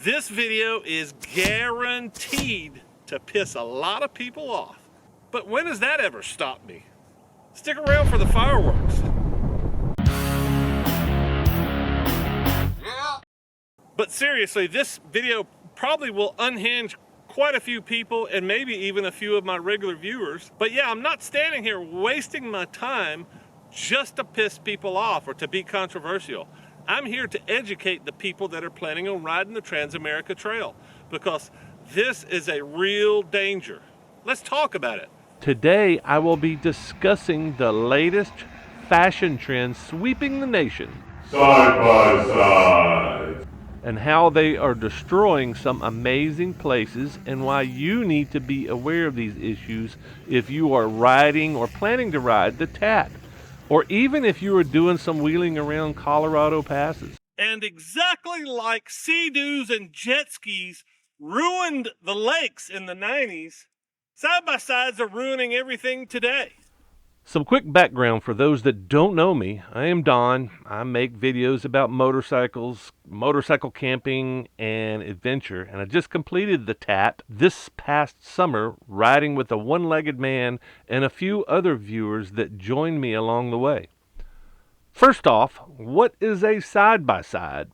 This video is guaranteed to piss a lot of people off. But when has that ever stopped me? Stick around for the fireworks. Yeah. But seriously, this video probably will unhinge quite a few people and maybe even a few of my regular viewers. But yeah, I'm not standing here wasting my time just to piss people off or to be controversial. I'm here to educate the people that are planning on riding the Trans-America Trail, because this is a real danger. Let's talk about it. Today, I will be discussing the latest fashion trends sweeping the nation. Side by side. And how they are destroying some amazing places, and why you need to be aware of these issues if you are riding or planning to ride the TAT. Or even if you were doing some wheeling around Colorado passes. And exactly like Sea-Doos and jet skis ruined the lakes in the 90s, side-by-sides are ruining everything today. Some quick background for those that don't know me. I am Don. I make videos about motorcycles, motorcycle camping, and adventure. And I just completed the TAT this past summer, riding with a one-legged man and a few other viewers that joined me along the way. First off, what is a side-by-side?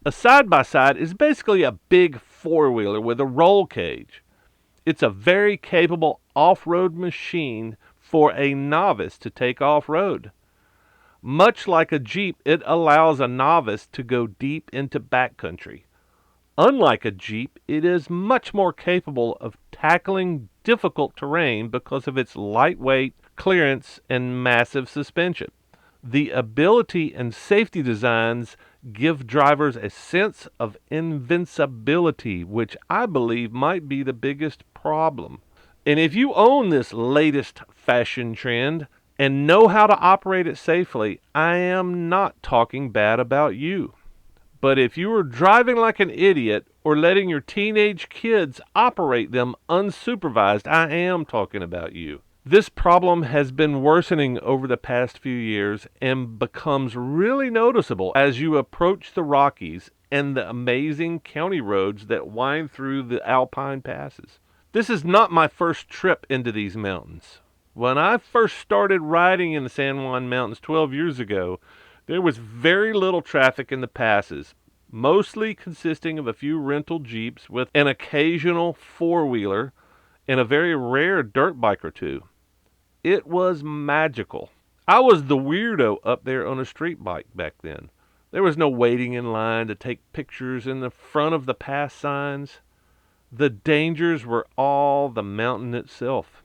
A side-by-side is basically a big four-wheeler with a roll cage. It's a very capable off-road machine for a novice to take off-road. Much like a Jeep, it allows a novice to go deep into backcountry. Unlike a Jeep, it is much more capable of tackling difficult terrain because of its lightweight, clearance, and massive suspension. The ability and safety designs give drivers a sense of invincibility, which I believe might be the biggest problem. And if you own this latest fashion trend and know how to operate it safely, I am not talking bad about you. But if you are driving like an idiot or letting your teenage kids operate them unsupervised, I am talking about you. This problem has been worsening over the past few years and becomes really noticeable as you approach the Rockies and the amazing county roads that wind through the Alpine Passes. This is not my first trip into these mountains. When I first started riding in the San Juan Mountains 12 years ago, there was very little traffic in the passes, mostly consisting of a few rental Jeeps with an occasional four-wheeler and a very rare dirt bike or two. It was magical. I was the weirdo up there on a street bike back then. There was no waiting in line to take pictures in the front of the pass signs. The dangers were all the mountain itself.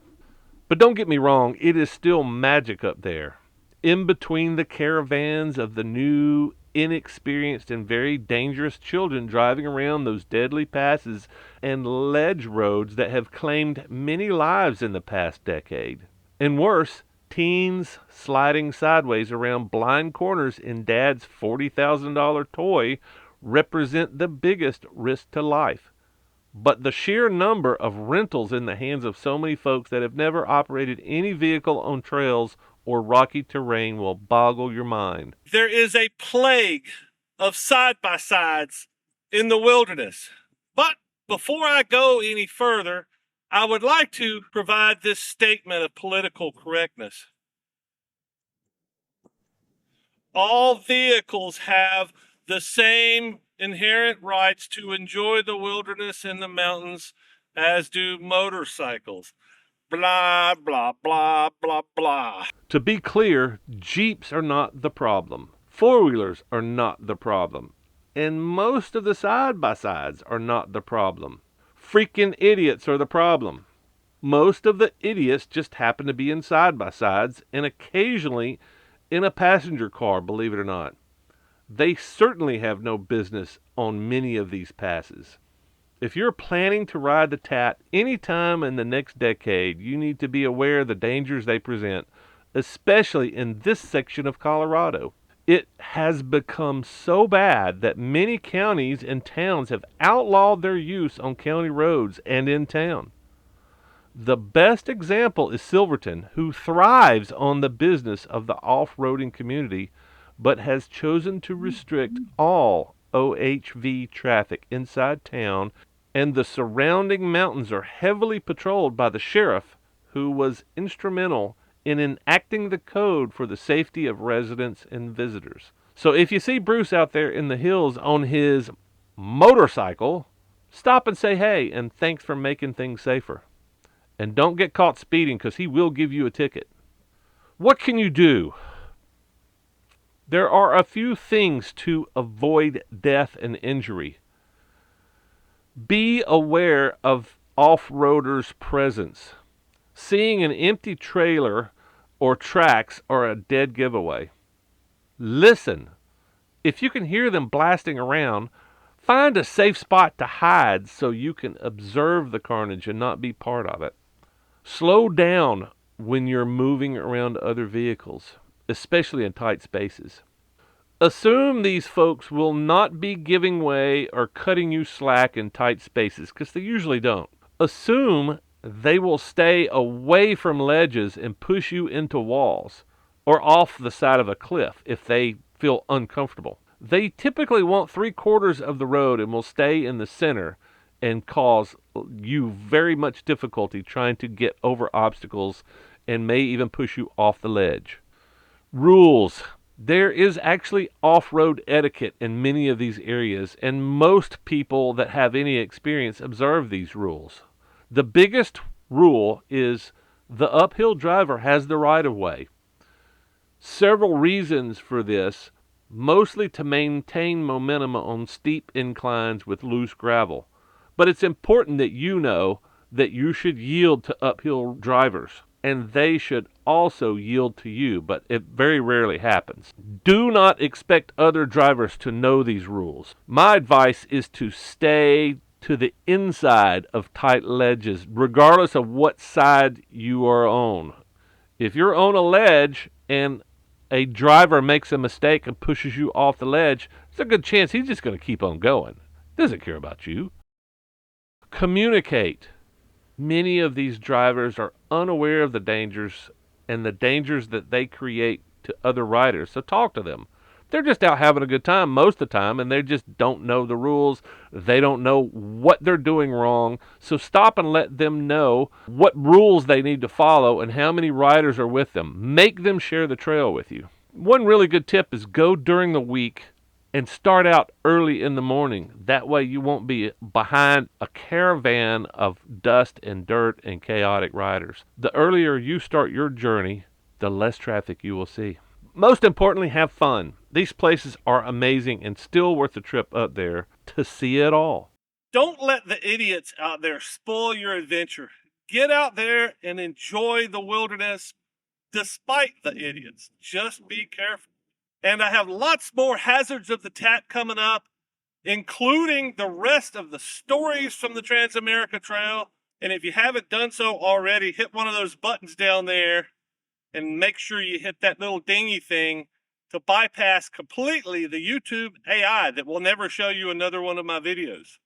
But don't get me wrong, it is still magic up there. In between the caravans of the new, inexperienced, and very dangerous children driving around those deadly passes and ledge roads that have claimed many lives in the past decade. And worse, teens sliding sideways around blind corners in Dad's $40,000 toy represent the biggest risk to life. But the sheer number of rentals in the hands of so many folks that have never operated any vehicle on trails or rocky terrain will boggle your mind. There is a plague of side-by-sides in the wilderness. But before I go any further, I would like to provide this statement of political correctness. All vehicles have the same inherent rights to enjoy the wilderness and the mountains as do motorcycles. Blah, blah, blah, blah, blah. To be clear, Jeeps are not the problem. Four-wheelers are not the problem. And most of the side-by-sides are not the problem. Freaking idiots are the problem. Most of the idiots just happen to be in side-by-sides and occasionally in a passenger car, believe it or not. They certainly have no business on many of these passes. If you're planning to ride the TAT anytime in the next decade, you need to be aware of the dangers they present, especially in this section of Colorado. It has become so bad that many counties and towns have outlawed their use on county roads and in town. The best example is Silverton, who thrives on the business of the off-roading community, but has chosen to restrict all OHV traffic inside town, and the surrounding mountains are heavily patrolled by the sheriff, who was instrumental in enacting the code for the safety of residents and visitors. So if you see Bruce out there in the hills on his motorcycle, stop and say hey, and thanks for making things safer. And don't get caught speeding, because he will give you a ticket. What can you do? There are a few things to avoid death and injury. Be aware of off-roaders' presence. Seeing an empty trailer or tracks are a dead giveaway. Listen. If you can hear them blasting around, find a safe spot to hide so you can observe the carnage and not be part of it. Slow down when you're moving around other vehicles, especially in tight spaces. Assume these folks will not be giving way or cutting you slack in tight spaces, because they usually don't. Assume they will stay away from ledges and push you into walls or off the side of a cliff if they feel uncomfortable. They typically want 3/4 of the road and will stay in the center and cause you very much difficulty trying to get over obstacles, and may even push you off the ledge. Rules. There is actually off-road etiquette in many of these areas, and most people that have any experience observe these rules. The biggest rule is the uphill driver has the right-of-way. Several reasons for this, mostly to maintain momentum on steep inclines with loose gravel. But it's important that you know that you should yield to uphill drivers, and they should also yield to you, but it very rarely happens. Do not expect other drivers to know these rules. My advice is to stay to the inside of tight ledges, regardless of what side you are on. If you're on a ledge and a driver makes a mistake and pushes you off the ledge, there's a good chance he's just going to keep on going. Doesn't care about you. Communicate. Many of these drivers are unaware of the dangers and the dangers that they create to other riders, so talk to them. They're just out having a good time most of the time, and they just don't know the rules. They don't know what they're doing wrong, so stop and let them know what rules they need to follow and how many riders are with them. Make them share the trail with you. One really good tip is go during the week and start out early in the morning. That way you won't be behind a caravan of dust and dirt and chaotic riders. The earlier you start your journey, the less traffic you will see. Most importantly, have fun. These places are amazing and still worth the trip up there to see it all. Don't let the idiots out there spoil your adventure. Get out there and enjoy the wilderness despite the idiots. Just be careful. And I have lots more hazards of the TAT coming up, including the rest of the stories from the Trans-America Trail. And if you haven't done so already, hit one of those buttons down there and make sure you hit that little dingy thing to bypass completely the YouTube AI that will never show you another one of my videos.